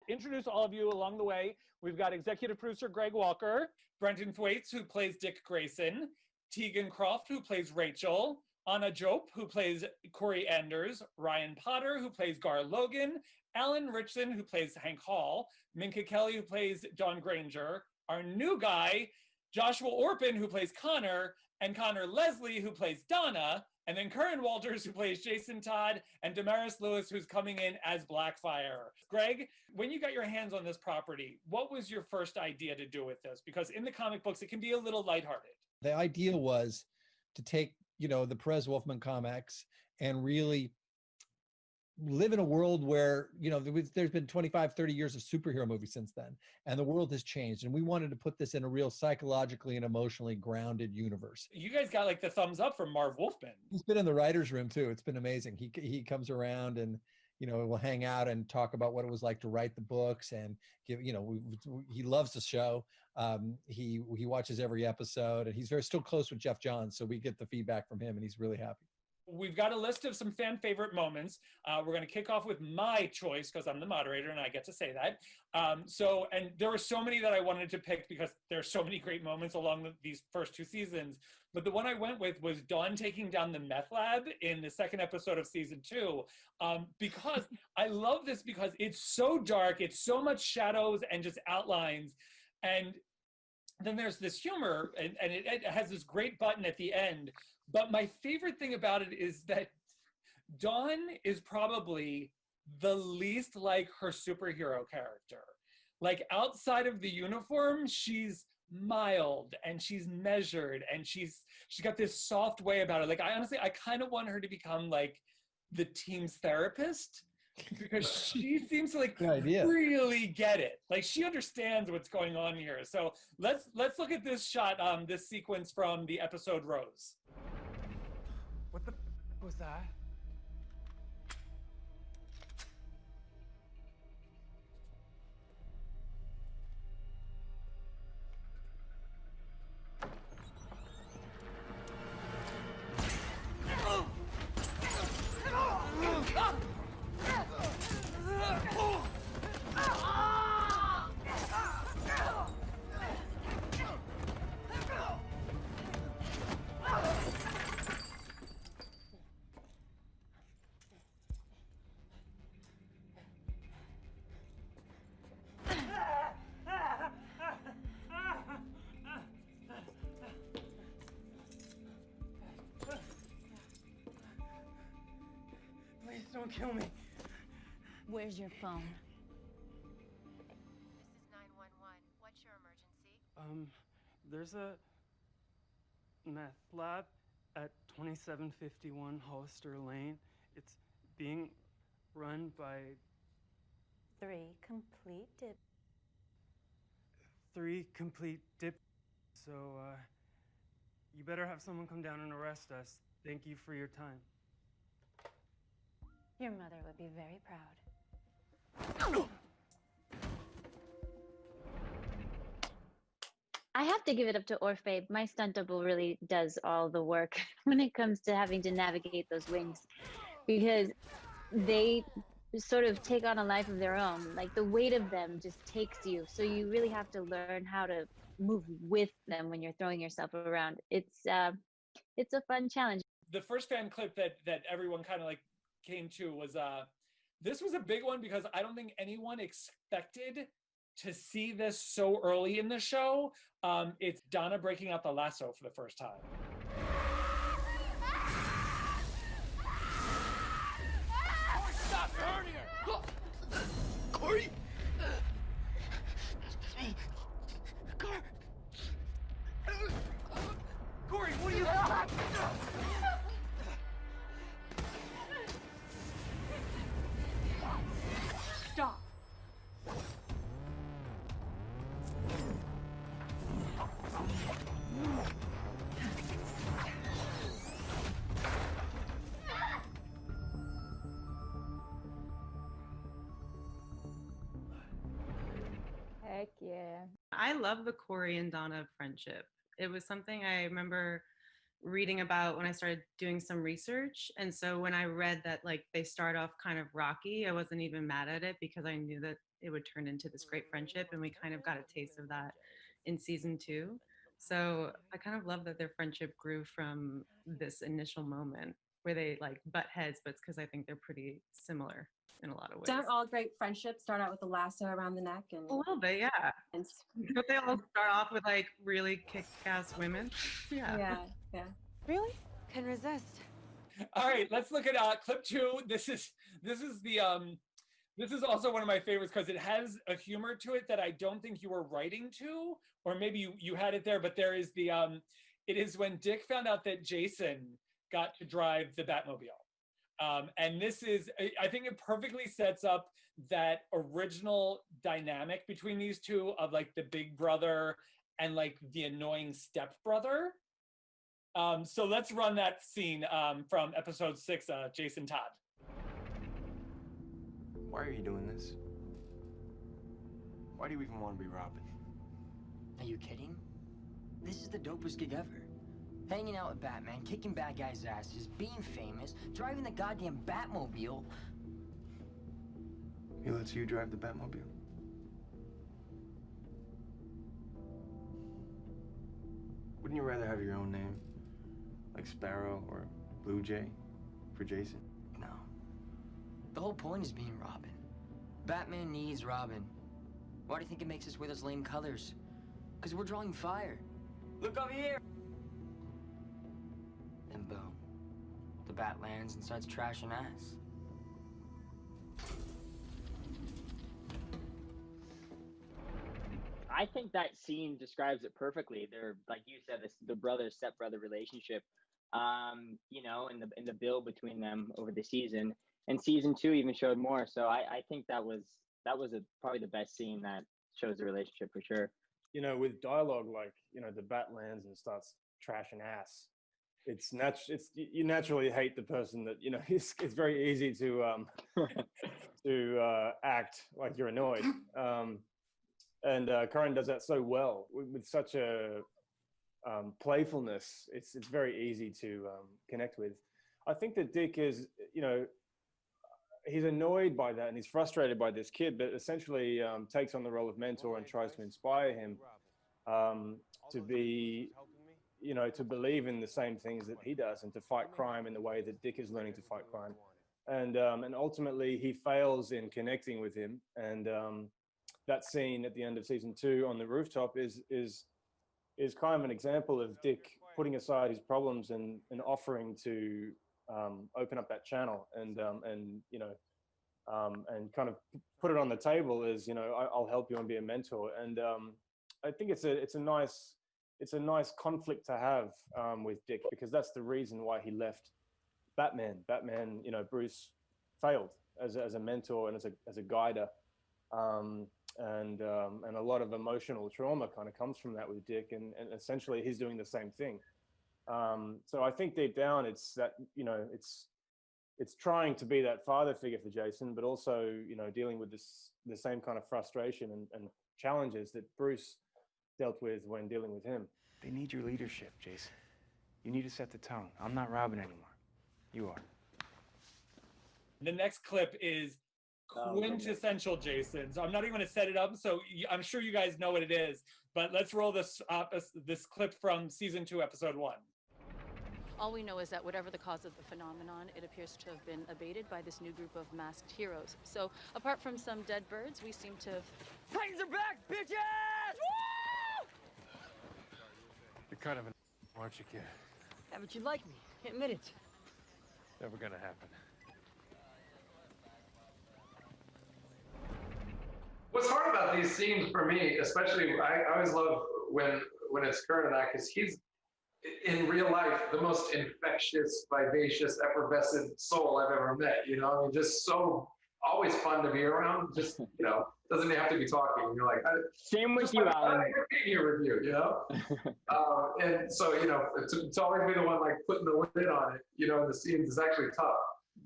introduce all of you along the way. We've got executive producer Greg Walker, Brenton Thwaites, who plays Dick Grayson, Tegan Croft, who plays Rachel, Anna Jope, who plays Corey Anders, Ryan Potter, who plays Gar Logan, Alan Richson, who plays Hank Hall, Minka Kelly, who plays Dawn Granger, our new guy, Joshua Orpin, who plays Connor, and Connor Leslie, who plays Donna, and then Curran Walters, who plays Jason Todd, and Damaris Lewis, who's coming in as Blackfire. Greg, when you got your hands on this property, what was your first idea to do with this? Because in the comic books, it can be a little lighthearted. The idea was to take, the Perez Wolfman comics and really live in a world where, there's been 25, 30 years of superhero movies since then, and the world has changed. And we wanted to put this in a real psychologically and emotionally grounded universe. You guys got like the thumbs up from Marv Wolfman. He's been in the writer's room too. It's been amazing. He comes around and, we'll hang out and talk about what it was like to write the books and give, he loves the show. He watches every episode, and he's still close with Jeff Johns. So we get the feedback from him, and he's really happy. We've got a list of some fan favorite moments. We're going to kick off with my choice because I'm the moderator and I get to say that. And there were so many that I wanted to pick because there's so many great moments along these first two seasons. But the one I went with was Dawn taking down the meth lab in the second episode of season 2. Because I love this because it's so dark. It's so much shadows and just outlines. And then there's this humor, and it has this great button at the end. But my favorite thing about it is that Dawn is probably the least like her superhero character. Like outside of the uniform, she's mild and she's measured and she's got this soft way about it. Like I kind of want her to become like the team's therapist, because she seems to like really get it. Like she understands what's going on here. So let's look at this shot, this sequence from the episode Rose. What the was that? Don't kill me. Where's your phone? This is 911. What's your emergency? There's a meth lab at 2751 Hollister Lane. It's being run by 3 complete dip. 3 complete dip. So, you better have someone come down and arrest us. Thank you for your time. Your mother would be very proud. I have to give it up to Orphe. My stunt double really does all the work when it comes to having to navigate those wings, because they sort of take on a life of their own. Like the weight of them just takes you. So you really have to learn how to move with them when you're throwing yourself around. It's a fun challenge. The first fan clip that everyone kind of like came to was this was a big one because I don't think anyone expected to see this so early in the show. It's Donna breaking out the lasso for the first time. Stop hurting her! Corey! Corey, what are you? Stop! Heck yeah. I love the Corey and Donna friendship. It was something I remember reading about when I started doing some research. And so when I read that like they start off kind of rocky, I wasn't even mad at it because I knew that it would turn into this great friendship, and we kind of got a taste of that in season 2. So I kind of love that their friendship grew from this initial moment where they like butt heads, but it's because I think they're pretty similar in a lot of ways. Don't all great friendships start out with a lasso around the neck? And A little bit, yeah. Don't they all start off with like really kick-ass women? Yeah. Really? Can resist. All right, let's look at clip 2. This is also one of my favorites because it has a humor to it that I don't think you were writing to, or maybe you had it there, but there is the it is when Dick found out that Jason got to drive the Batmobile. And this is, I think it perfectly sets up that original dynamic between these two of like the big brother and like the annoying stepbrother. So let's run that scene from episode 6, Jason Todd. Why are you doing this? Why do you even want to be Robin? Are you kidding? This is the dopest gig ever. Hanging out with Batman, kicking bad guys' asses, being famous, driving the goddamn Batmobile. He lets you drive the Batmobile? Wouldn't you rather have your own name? Like Sparrow or Blue Jay for Jason? No. The whole point is being Robin. Batman needs Robin. Why do you think it makes us wear those lame colors? Because we're drawing fire. Look over here! And boom. The bat lands and starts trashing ass. I think that scene describes it perfectly. They're, like you said, the brother-stepbrother relationship, you know, in the build between them over the season. And season 2 even showed more. So I think that was probably the best scene that shows the relationship for sure. You know, with dialogue like, you know, the bat lands and starts trashing ass, you naturally hate the person that, you know, it's very easy to act like you're annoyed. And Corin does that so well with such a playfulness. It's very easy to connect with. I think that Dick is, you know, he's annoyed by that and he's frustrated by this kid, but essentially takes on the role of mentor and tries to inspire him to be, you know, to believe in the same things that he does and to fight crime in the way that Dick is learning to fight crime. And ultimately he fails in connecting with him. And that scene at the end of season 2 on the rooftop is kind of an example of Dick putting aside his problems and offering to open up that channel and you know, and kind of put it on the table as, you know, I'll help you and be a mentor. And I think it's a nice conflict to have with Dick, because that's the reason why he left Batman. Batman, you know, Bruce failed as a mentor and as a guider. And a lot of emotional trauma kind of comes from that with Dick, and essentially he's doing the same thing. So I think deep down it's that, you know, it's trying to be that father figure for Jason, but also, you know, dealing with the same kind of frustration and challenges that Bruce dealt with when dealing with him. They need your leadership, Jason. You need to set the tone. I'm not Robin anymore. You are. The next clip is quintessential Jason. So I'm not even going to set it up. So I'm sure you guys know what it is, but let's roll this clip from season 2, episode 1. All we know is that whatever the cause of the phenomenon, it appears to have been abated by this new group of masked heroes. So apart from some dead birds, we seem to have... Titans are back, bitches! Woo! You're kind of an aren't you, kid? Yeah, but you like me. Admit it. Never gonna happen. What's hard about these scenes for me, especially, I always love when it's Kurt and I, because he's, in real life, the most infectious, vivacious, effervescent soul I've ever met, you know? I mean, just so, always fun to be around, just, you know, doesn't have to be talking. You're like, same with you, Alan. Your review, you know? And so, you know, to always be the one, like, putting the lid on it, you know, in the scenes is actually tough.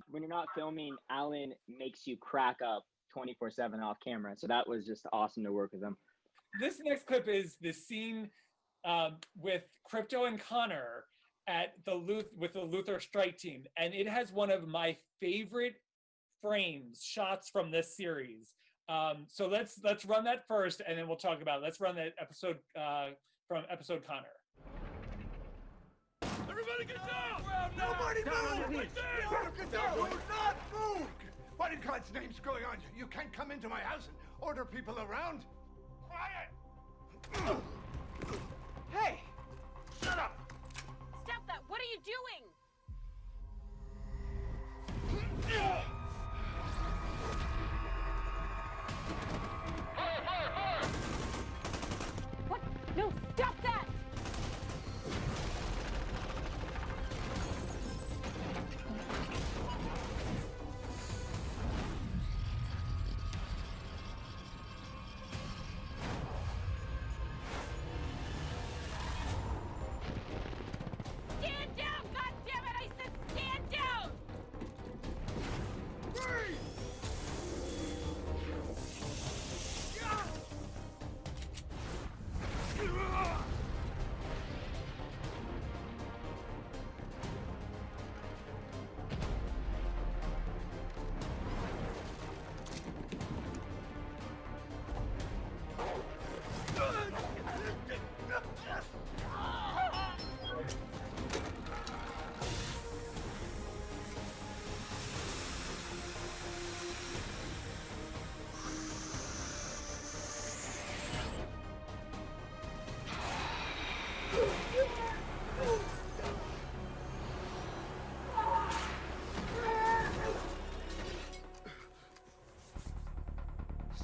When you're not filming, Alan makes you crack up 24/7 off camera. So that was just awesome to work with him. This next clip is the scene with Crypto and Connor at with the Luthor strike team. And it has one of my favorite shots from this series. So let's run that first, and then we'll talk about it. Let's run that episode from episode Connor. Everybody get down! Nobody move! Get down! Do not move! What in God's name's going on? You can't come into my house and order people around. Quiet! Hey! Shut up! Stop that! What are you doing? What? No, stop that! Stand down! God damn it! I said stand down!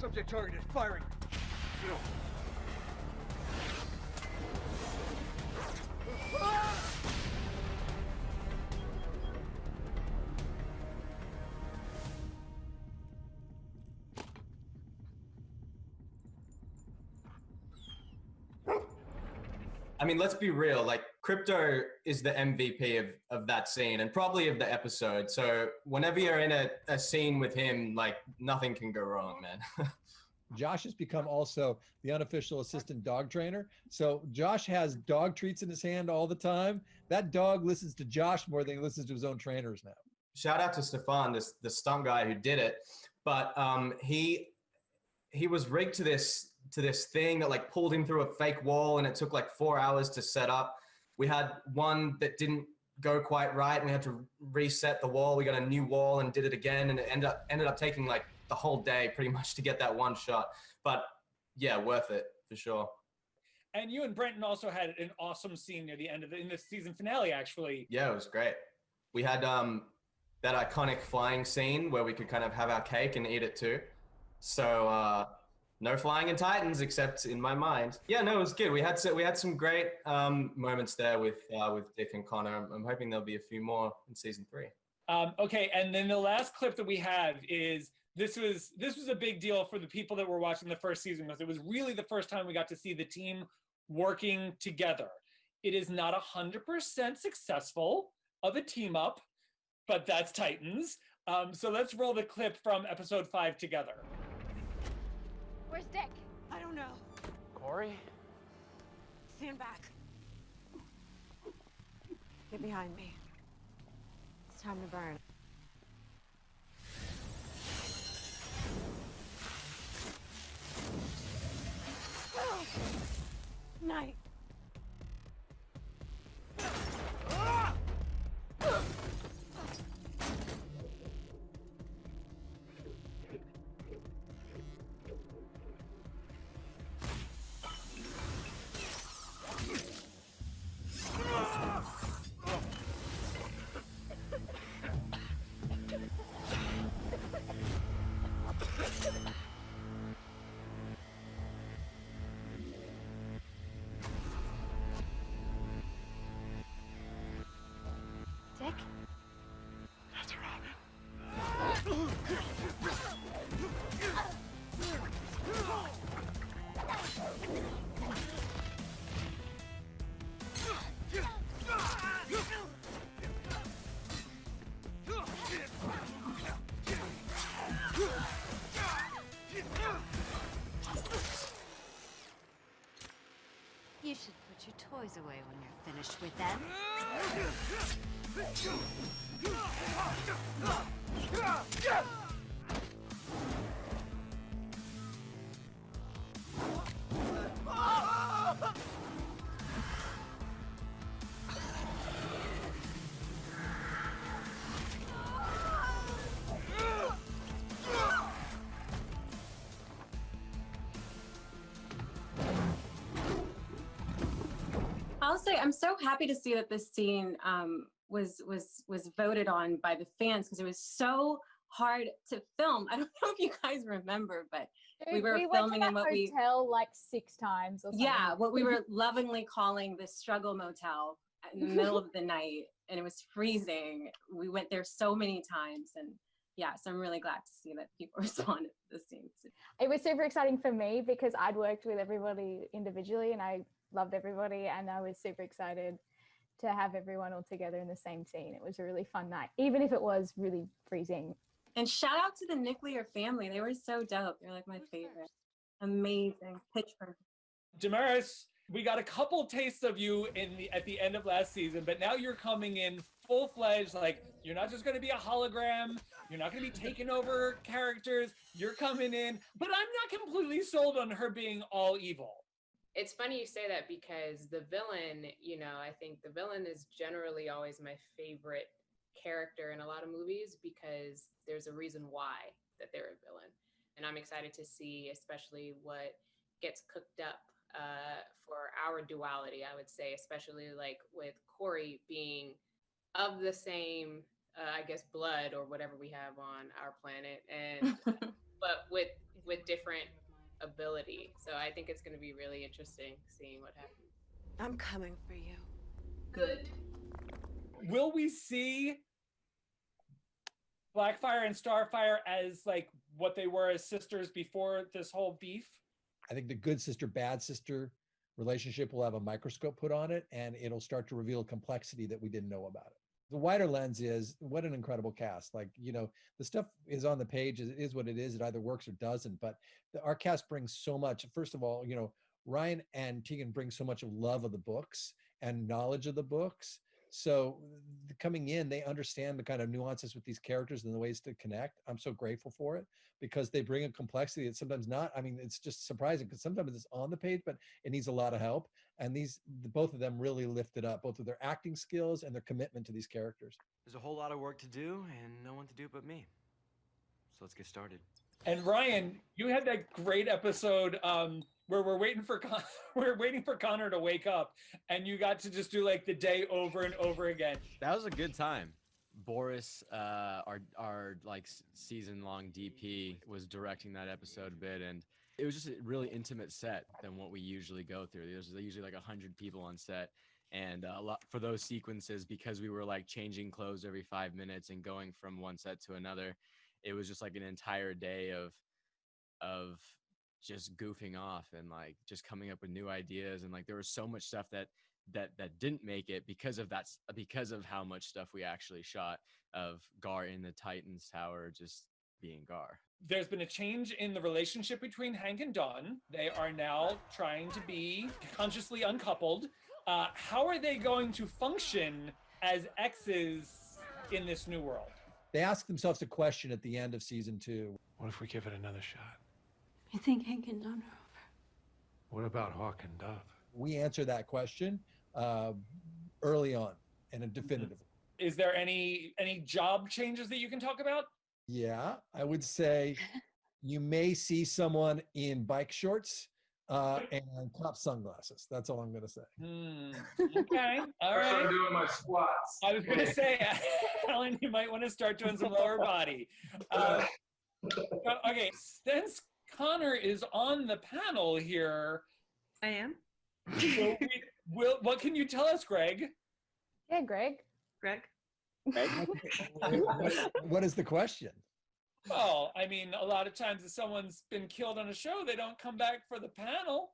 Subject targeted. Firing. I mean, let's be real. Like, Crypto is the MVP of that scene and probably of the episode. So whenever you're in a scene with him, like, nothing can go wrong, man. Josh has become also the unofficial assistant dog trainer. So Josh has dog treats in his hand all the time. That dog listens to Josh more than he listens to his own trainers now. Shout out to Stefan, the stunt guy who did it. But he was rigged to this thing that like pulled him through a fake wall, and it took like 4 hours to set up. We had one that didn't go quite right, and we had to reset the wall. We got a new wall and did it again, and it ended up taking like the whole day pretty much to get that one shot. But yeah, worth it for sure. And you and Brenton also had an awesome scene near the end of in the season finale, actually. Yeah, it was great. We had that iconic flying scene where we could kind of have our cake and eat it too. So no flying in Titans, except in my mind. Yeah, no, it was good. We had some great moments there with Dick and Connor. I'm hoping there'll be a few more in season 3. Okay, and then the last clip that we have is this was a big deal for the people that were watching the first season, because it was really the first time we got to see the team working together. It is not 100% successful of a team up, but that's Titans. So let's roll the clip from episode 5 together. Where's Dick? I don't know. Corey? Stand back. Get behind me. It's time to burn. Night. Dick? That's Robin. You should put your toys away when you're finished with them. I'll say I'm so happy to see that this scene was voted on by the fans, because it was so hard to film. I don't know if you guys remember, but we were filming in what we hotel like 6 times or something. Yeah, what we were lovingly calling the struggle motel in the middle of the night, and it was freezing. We went there so many times, and yeah, so I'm really glad to see that people responded to the scene. It was super exciting for me because I'd worked with everybody individually and I loved everybody, and I was super excited to have everyone all together in the same scene. It was a really fun night, even if it was really freezing. And shout out to the nuclear family. They were so dope. They're like my favorite. Amazing. Pitch perfect. Damaris, we got a couple tastes of you at the end of last season, but now you're coming in full-fledged. Like, you're not just going to be a hologram. You're not going to be taking over characters. You're coming in, but I'm not completely sold on her being all evil. It's funny you say that because the villain, you know, I think the villain is generally always my favorite character in a lot of movies because there's a reason why that they're a villain. And I'm excited to see especially what gets cooked up for our duality, I would say, especially like with Corey being of the same, I guess, blood or whatever we have on our planet, and but with different ability. So I think it's going to be really interesting seeing what happens. I'm coming for you. Good. Will we see Blackfire and Starfire as like what they were as sisters before this whole beef? I think the good sister, bad sister relationship will have a microscope put on it, and it'll start to reveal complexity that we didn't know about it. The wider lens is, what an incredible cast. Like, you know, the stuff is on the page, it is what it is. It either works or doesn't, but our cast brings so much. First of all, you know, Ryan and Tegan bring so much of love of the books and knowledge of the books. So coming in, they understand the kind of nuances with these characters and the ways to connect. I'm so grateful for it because they bring a complexity that's sometimes not. I mean, it's just surprising because sometimes it's on the page, but it needs a lot of help. And both of them really lift it up, both with their acting skills and their commitment to these characters. There's a whole lot of work to do and no one to do but me. So let's get started. And Ryan, you had that great episode where we're waiting for Connor to wake up, and you got to just do like the day over and over again. That was a good time. Boris, our like season-long DP, was directing that episode a bit, and it was just a really intimate set than what we usually go through. There's usually like 100 people on set, and a lot for those sequences, because we were like changing clothes every 5 minutes and going from one set to another. It was just like an entire day of just goofing off and like just coming up with new ideas, and like there was so much stuff that didn't make it because of how much stuff we actually shot of Gar in the Titan's tower just being Gar. There's been a change in the relationship between Hank and Dawn. They are now trying to be consciously uncoupled. How are they going to function as exes in this new world? They ask themselves a question at the end of season 2. What if we give it another shot? You think Hank and Dawn are over? What about Hawk and Dove? We answer that question early on and definitively. Is there any job changes that you can talk about? Yeah, I would say you may see someone in bike shorts and cop sunglasses. That's all I'm going to say. Okay, all right. I'm doing my squats. I was going to say, Alan, you might want to start doing some lower body. Okay, since Connor is on the panel here. I am. What can you tell us, Greg? Yeah, Greg. What is the question? Well, I mean, a lot of times if someone's been killed on a show, they don't come back for the panel.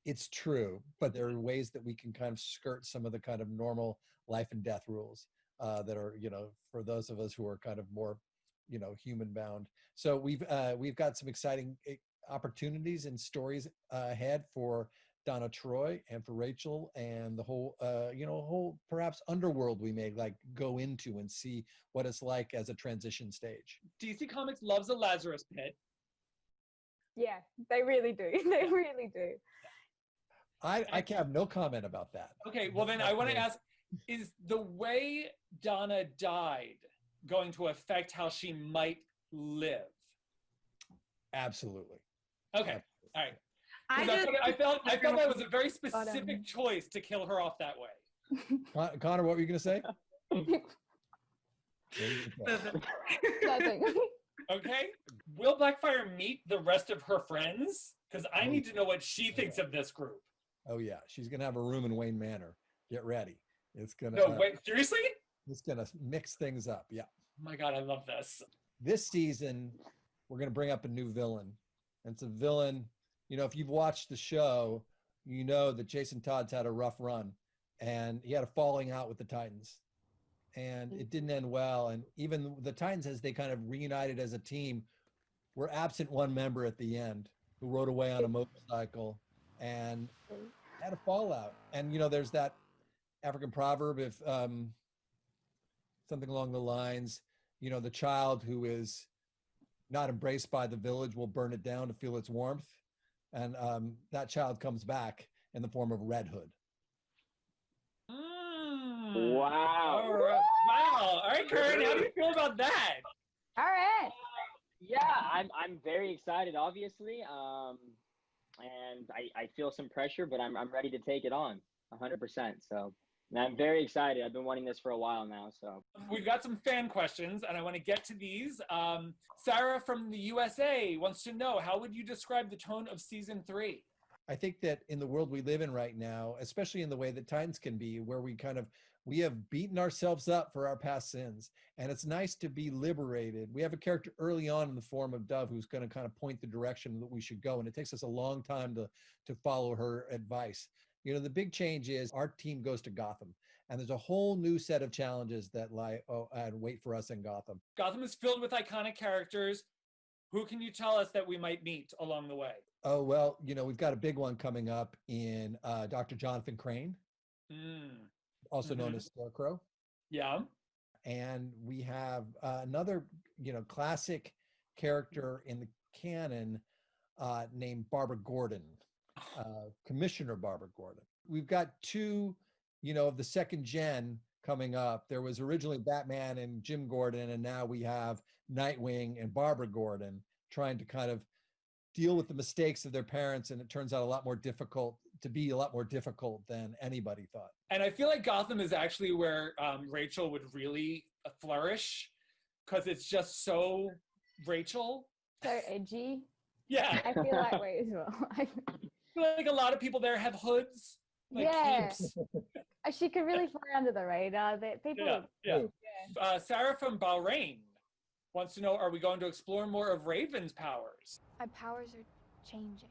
It's true, but there are ways that we can kind of skirt some of the kind of normal life and death rules that are, you know, for those of us who are kind of more, you know, human bound. So we've got some exciting opportunities and stories ahead for Donna Troy and for Rachel and the whole, whole perhaps underworld we may like go into and see what it's like as a transition stage. DC Comics loves a Lazarus Pit. Yeah, they really do. They really do. I can have no comment about that. Okay, well then I want to ask, is the way Donna died going to affect how she might live? Absolutely. Okay, all right. I felt that was a very specific choice to kill her off that way. Connor, what were you going to say? Nothing. Okay. Will Blackfire meet the rest of her friends? Because I need to know what she thinks of this group. Oh yeah, she's going to have a room in Wayne Manor. Get ready. It's going to. No, wait, seriously? It's going to mix things up. Yeah. Oh my God, I love this. This season, we're going to bring up a new villain. And it's a villain, if you've watched the show, you know that Jason Todd's had a rough run and he had a falling out with the Titans. And it didn't end well. And even the Titans, as they kind of reunited as a team, were absent one member at the end who rode away on a motorcycle and had a fallout. And, there's that African proverb, if something along the lines, the child who is not embraced by the village will burn it down to feel its warmth. And that child comes back in the form of Red Hood. Wow. Wow. All right, Karen, how do you feel about that? All right. Yeah, I'm very excited, obviously. And I feel some pressure, but I'm ready to take it on 100%. So and I'm very excited. I've been wanting this for a while now. So we've got some fan questions, and I want to get to these. Sarah from the USA wants to know, how would you describe the tone of season 3? I think that in the world we live in right now, especially in the way that Titans can be, where we have beaten ourselves up for our past sins. And it's nice to be liberated. We have a character early on in the form of Dove who's going to kind of point the direction that we should go. And it takes us a long time to follow her advice. The big change is our team goes to Gotham. And there's a whole new set of challenges that lie and wait for us in Gotham. Gotham is filled with iconic characters. Who can you tell us that we might meet along the way? Oh, well, we've got a big one coming up in Dr. Jonathan Crane, also known as Scarecrow. Yeah. And we have another, classic character in the canon named Barbara Gordon, Commissioner Barbara Gordon. We've got two, of the second gen coming up. There was originally Batman and Jim Gordon, and now we have Nightwing and Barbara Gordon trying to kind of deal with the mistakes of their parents, and it turns out a lot more difficult than anybody thought. And I feel like Gotham is actually where Rachel would really flourish, because it's just so Rachel. So edgy. Yeah. I feel that way as well. I feel like a lot of people there have hoods. Like capes. She could really fly under the radar. That people. Yeah. Sarah from Bahrain wants to know, are we going to explore more of Raven's powers? My powers are changing,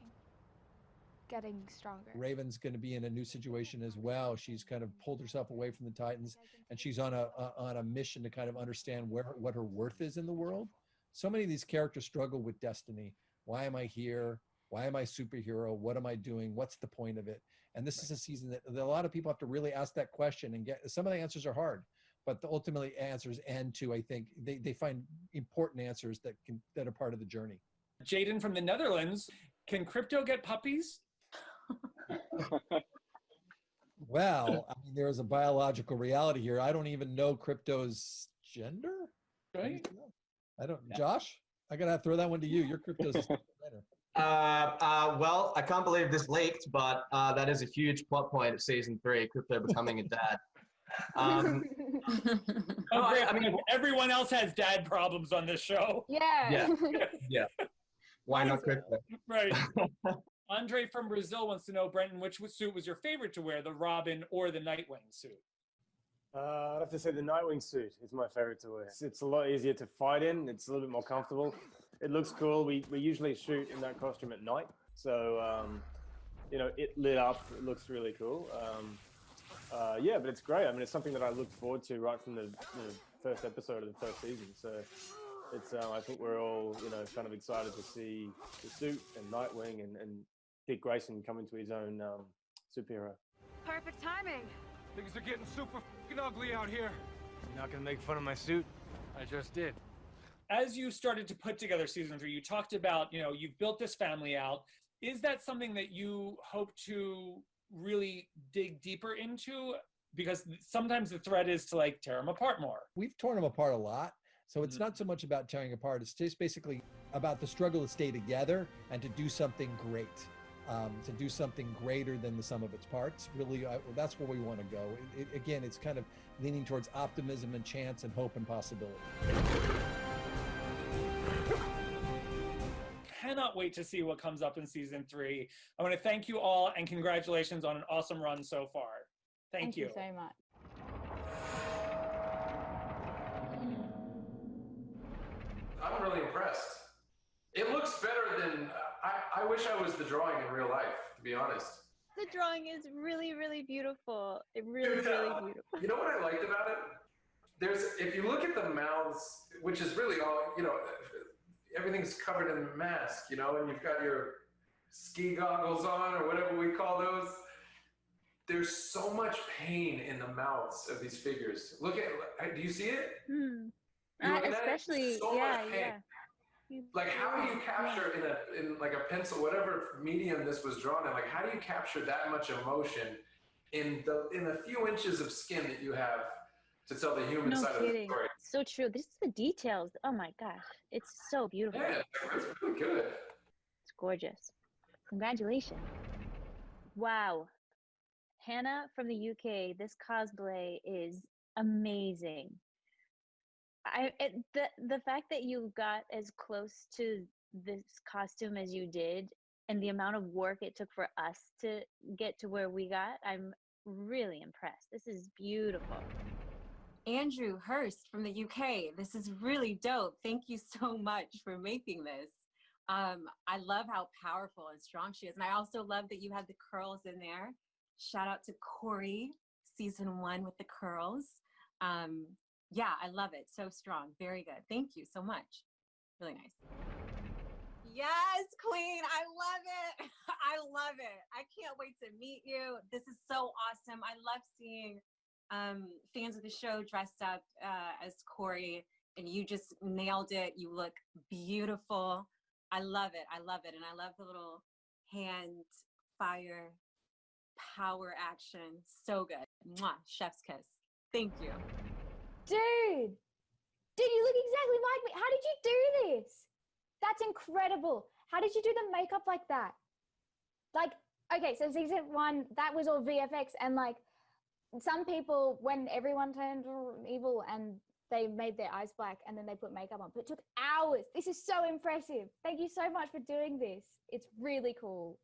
getting stronger. Raven's going to be in a new situation as well. She's kind of pulled herself away from the Titans, and she's on a mission to kind of understand what her worth is in the world. So many of these characters struggle with destiny. Why am I here? Why am I a superhero? What am I doing? What's the point of it? And this is a season that a lot of people have to really ask that question and get. Some of the answers are hard, but the ultimately answers end to, I think, they find important answers that are part of the journey. Jaden from the Netherlands, can Crypto get puppies? Well, I mean, there's a biological reality here. I don't even know Crypto's gender. Right? I don't. Yeah. Josh, I gotta throw that one to you. Your Crypto's a better. Well, I can't believe this leaked, but that is a huge plot point of season 3, Crypto becoming a dad. Great. I mean, everyone else has dad problems on this show. Yeah. Yeah. Why not Crypto? Right. Andre from Brazil wants to know, Brenton, which suit was your favorite to wear, the Robin or the Nightwing suit? I'd have to say the Nightwing suit is my favorite to wear. It's a lot easier to fight in. It's a little bit more comfortable. It looks cool. We usually shoot in that costume at night. So, it lit up. It looks really cool. Yeah, but it's great. I mean, it's something that I looked forward to right from the first episode of the first season. So it's I think we're all, kind of excited to see the suit and Nightwing and Dick Grayson come into his own superhero. Perfect timing. Things are getting super fucking ugly out here. You're not gonna make fun of my suit? I just did. As you started to put together season 3, you talked about, you've built this family out. Is that something that you hope to really dig deeper into? Because sometimes the threat is to tear them apart more. We've torn them apart a lot. So it's not so much about tearing apart. It's just basically about the struggle to stay together and to do something great. to do something greater than the sum of its parts. Really, that's where we want to go. Again, it's kind of leaning towards optimism and chance and hope and possibility. Cannot wait to see what comes up in season 3. I want to thank you all and congratulations on an awesome run so far. Thank you so much. I'm really impressed. It looks better than I wish I was the drawing in real life, to be honest. The drawing is really, really beautiful. It really, really beautiful. You know what I liked about it? If you look at the mouths, which is really all, everything's covered in mask, and you've got your ski goggles on or whatever we call those. There's so much pain in the mouths of these figures. Do you see it? Especially, so yeah, much pain. yeah. Like, how do you capture in like a pencil, whatever medium this was drawn in? Like, how do you capture that much emotion in the few inches of skin that you have to tell the human side of the story? So true. This is the details. Oh my gosh, it's so beautiful. Yeah, it's really good. It's gorgeous. Congratulations. Wow. Hannah from the UK, this cosplay is amazing. The fact that you got as close to this costume as you did and the amount of work it took for us to get to where we got, I'm really impressed. This is beautiful. Andrew Hurst from the UK. This is really dope. Thank you so much for making this. I love how powerful and strong she is. And I also love that you had the curls in there. Shout out to Corey, season 1 with the curls. Yeah, I love it. So strong. Very good. Thank you so much. Really nice. Yes, Queen. I love it. I love it. I can't wait to meet you. This is so awesome. I love seeing fans of the show dressed up as Corey, and you just nailed it. You look beautiful. I love it. I love it. And I love the little hand fire power action. So good. Mwah. Chef's kiss. Thank you. Dude, you look exactly like me. How did you do this? That's incredible. How did you do the makeup like that? Like, okay, so season 1, that was all VFX, and like some people, when everyone turned evil and they made their eyes black and then they put makeup on, but it took hours. This is so impressive. Thank you so much for doing this. It's really cool.